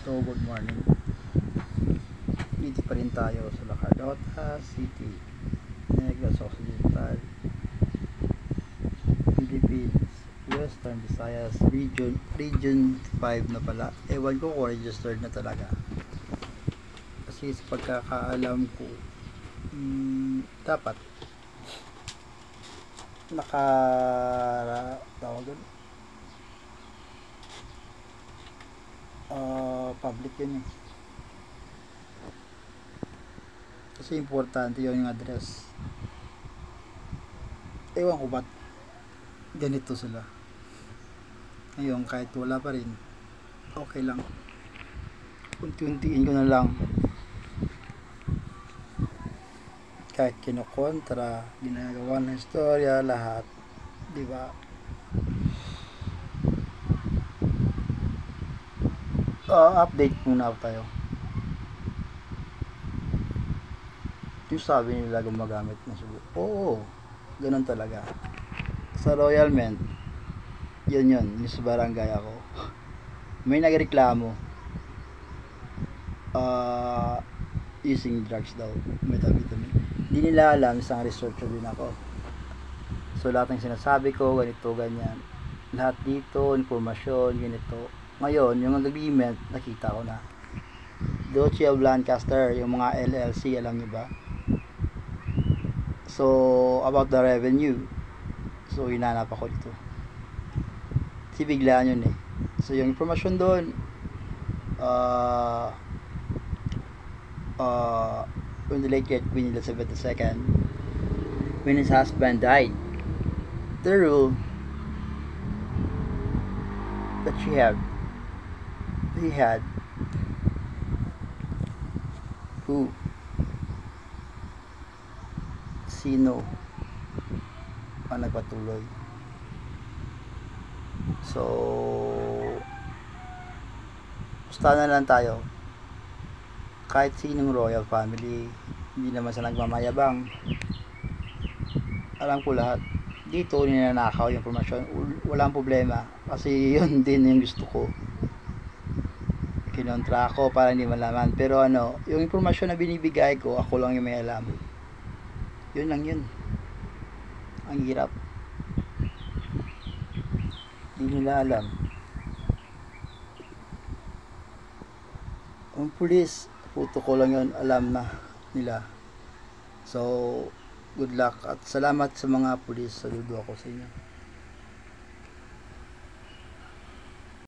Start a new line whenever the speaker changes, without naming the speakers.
So, good morning. Dito pa rin tayo sa La Carlota City, Negros Occidental, Philippines, Western Visayas, Region 5 na pala. Ewan ko kung registered na talaga. Kasi sa pagkakaalam ko, dapat tawag public yun eh. Kasi importante yun yung address. Ewan ko ba't ganito sila. Ngayon kahit wala pa rin, okay lang. Unti-untiin ko na lang. Kahit kinukontra, ginagawa ng istorya, lahat. Diba? Update muna tayo. Yung sabi nila gumagamit ng sugo. Oo, ganun talaga. Sa Royal Mint, yun, yung sa barangay ako. May nagreklamo. Using drugs daw, methamphetamine. Hindi nila alam, isang researcher din ako. So lahat ng sinasabi ko, ganito, ganyan. Lahat dito, informasyon, ganito. Ngayon, yung agreement, nakita ko na. Dolce of Lancaster, yung mga LLC, alam niyo ba? So, about the revenue. So, hinanap ako dito. Kasi biglaan yun eh. So, yung informasyon doon, when the late great Queen Elizabeth II, when his husband died, the rule that he had sino ang nagpatuloy. So basta na lang tayo, kahit sinong royal family, hindi naman sa nagmamayabang, alam ko lahat dito ninanakaw yung informasyon, walang problema kasi yun din yung gusto ko. Kinontra ako para hindi malaman, pero yung informasyon na binibigay ko, ako lang yung may alam. Yun lang yun. Ang hirap, hindi nila alam. Ang pulis, puto ko lang yun, alam na nila. So good luck at salamat sa mga pulis, saludo ako sa inyo.